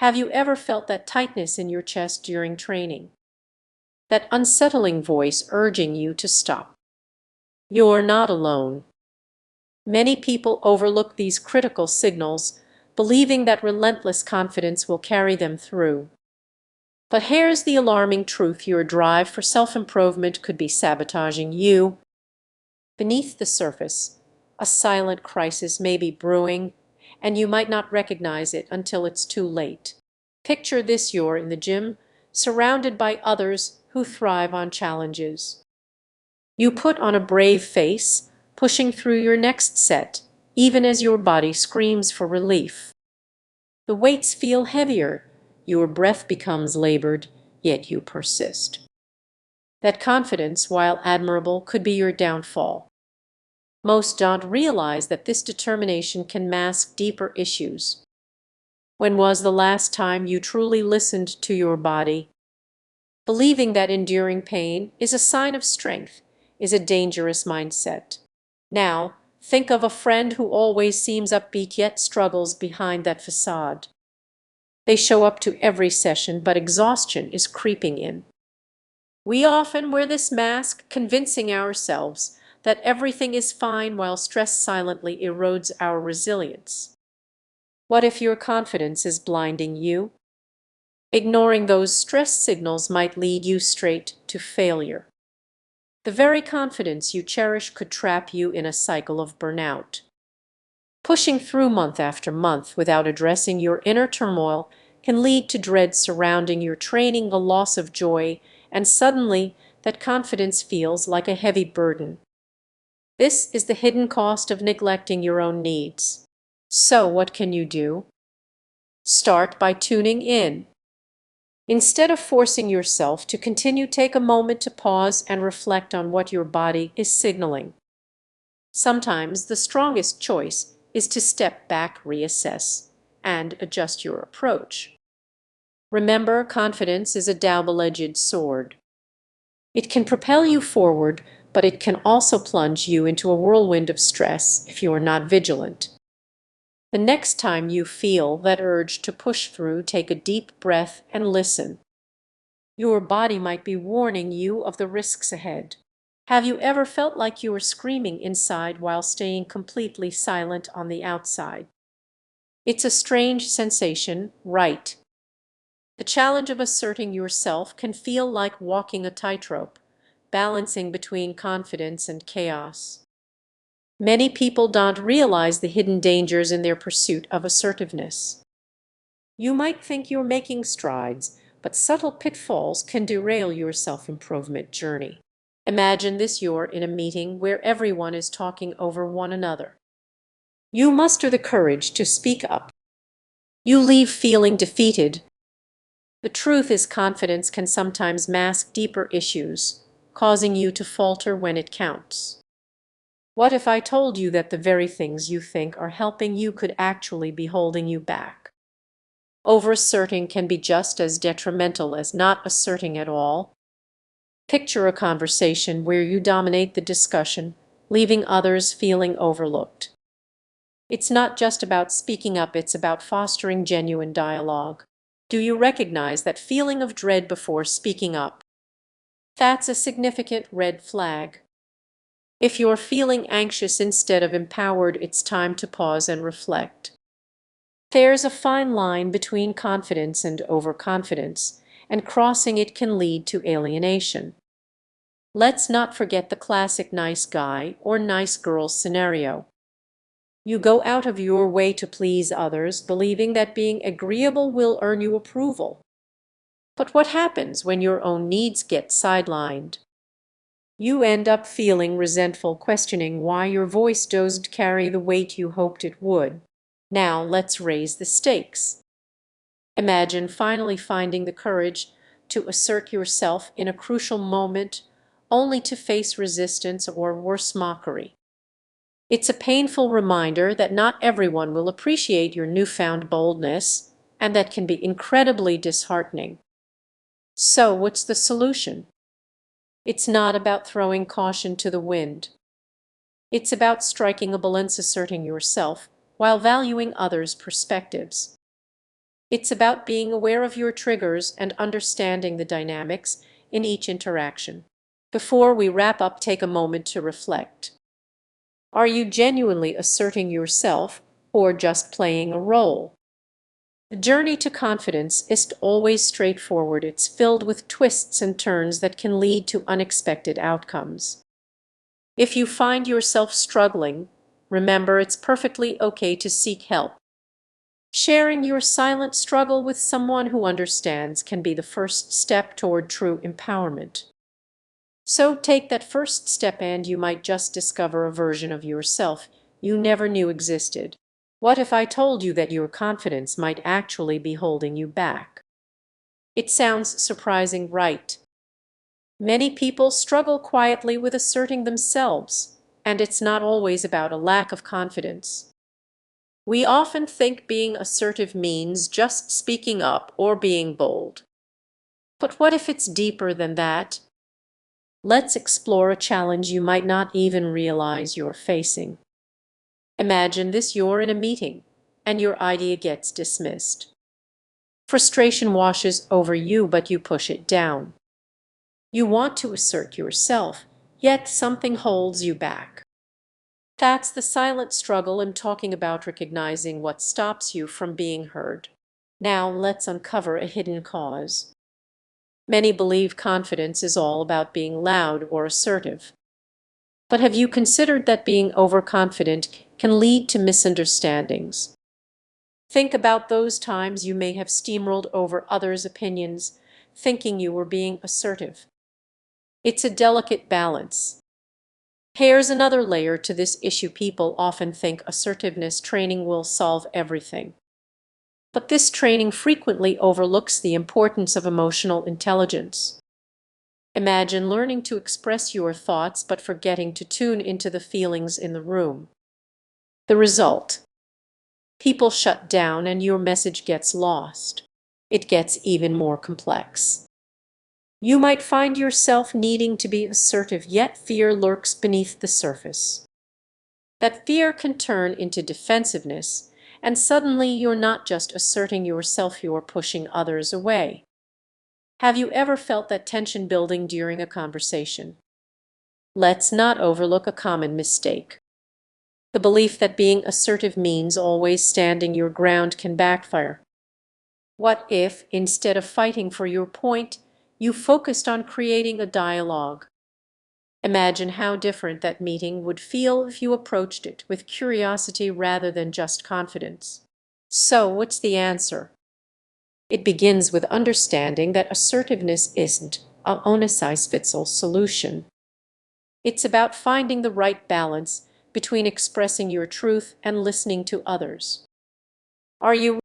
Have you ever felt that tightness in your chest during training? That unsettling voice urging you to stop? You're not alone. Many people overlook these critical signals, believing that relentless confidence will carry them through. But here's the alarming truth: your drive for self-improvement could be sabotaging you. Beneath the surface, a silent crisis may be brewing, and you might not recognize it until it's too late. Picture this: you're in the gym, surrounded by others who thrive on challenges. You put on a brave face, pushing through your next set, even as your body screams for relief. The weights feel heavier, your breath becomes labored, yet you persist. That confidence, while admirable, could be your downfall. Most don't realize that this determination can mask deeper issues. When was the last time you truly listened to your body? Believing that enduring pain is a sign of strength is a dangerous mindset. Now, think of a friend who always seems upbeat yet struggles behind that facade. They show up to every session, but exhaustion is creeping in. We often wear this mask, convincing ourselves that everything is fine while stress silently erodes our resilience. What if your confidence is blinding you? Ignoring those stress signals might lead you straight to failure. The very confidence you cherish could trap you in a cycle of burnout. Pushing through month after month without addressing your inner turmoil can lead to dread surrounding your training, a loss of joy, and suddenly that confidence feels like a heavy burden. This is the hidden cost of neglecting your own needs. So what can you do? Start by tuning in. Instead of forcing yourself to continue, take a moment to pause and reflect on what your body is signaling. Sometimes the strongest choice is to step back, reassess, and adjust your approach. Remember, confidence is a double-edged sword. It can propel you forward, but it can also plunge you into a whirlwind of stress if you are not vigilant. The next time you feel that urge to push through, take a deep breath and listen. Your body might be warning you of the risks ahead. Have you ever felt like you were screaming inside while staying completely silent on the outside? It's a strange sensation, right? The challenge of asserting yourself can feel like walking a tightrope, balancing between confidence and chaos. Many people don't realize the hidden dangers in their pursuit of assertiveness. You might think you're making strides, but subtle pitfalls can derail your self-improvement journey. Imagine this: you're in a meeting where everyone is talking over one another. You muster the courage to speak up. You leave feeling defeated. The truth is, confidence can sometimes mask deeper issues, causing you to falter when it counts. What if I told you that the very things you think are helping you could actually be holding you back? Over-asserting can be just as detrimental as not asserting at all. Picture a conversation where you dominate the discussion, leaving others feeling overlooked. It's not just about speaking up, it's about fostering genuine dialogue. Do you recognize that feeling of dread before speaking up? That's a significant red flag. If you're feeling anxious instead of empowered, it's time to pause and reflect. There's a fine line between confidence and overconfidence, and crossing it can lead to alienation. Let's not forget the classic nice guy or nice girl scenario. You go out of your way to please others, believing that being agreeable will earn you approval. But what happens when your own needs get sidelined? You end up feeling resentful, questioning why your voice doesn't carry the weight you hoped it would. Now let's raise the stakes. Imagine finally finding the courage to assert yourself in a crucial moment, only to face resistance or worse, mockery. It's a painful reminder that not everyone will appreciate your newfound boldness, and that can be incredibly disheartening. So what's the solution? It's not about throwing caution to the wind. It's about striking a balance, asserting yourself while valuing others' perspectives. It's about being aware of your triggers and understanding the dynamics in each interaction. Before we wrap up, take a moment to reflect. Are you genuinely asserting yourself or just playing a role? The journey to confidence isn't always straightforward. It's filled with twists and turns that can lead to unexpected outcomes. If you find yourself struggling, remember it's perfectly okay to seek help. Sharing your silent struggle with someone who understands can be the first step toward true empowerment. So take that first step and you might just discover a version of yourself you never knew existed. What if I told you that your confidence might actually be holding you back? It sounds surprising, right? Many people struggle quietly with asserting themselves, and it's not always about a lack of confidence. We often think being assertive means just speaking up or being bold. But what if it's deeper than that? Let's explore a challenge you might not even realize you're facing. Imagine this: you're in a meeting, and your idea gets dismissed. Frustration washes over you, but you push it down. You want to assert yourself, yet something holds you back. That's the silent struggle I'm talking about, recognizing what stops you from being heard. Now let's uncover a hidden cause. Many believe confidence is all about being loud or assertive. But have you considered that being overconfident can lead to misunderstandings? Think about those times you may have steamrolled over others' opinions, thinking you were being assertive. It's a delicate balance. Here's another layer to this issue. People often think assertiveness training will solve everything. But this training frequently overlooks the importance of emotional intelligence. Imagine learning to express your thoughts but forgetting to tune into the feelings in the room. The result: people shut down and your message gets lost. It gets even more complex. You might find yourself needing to be assertive, yet fear lurks beneath the surface. That fear can turn into defensiveness, and suddenly you're not just asserting yourself, you're pushing others away. Have you ever felt that tension building during a conversation? Let's not overlook a common mistake. The belief that being assertive means always standing your ground can backfire. What if, instead of fighting for your point, you focused on creating a dialogue? Imagine how different that meeting would feel if you approached it with curiosity rather than just confidence. So, what's the answer? It begins with understanding that assertiveness isn't a one-size-fits-all solution. It's about finding the right balance between expressing your truth and listening to others. Are you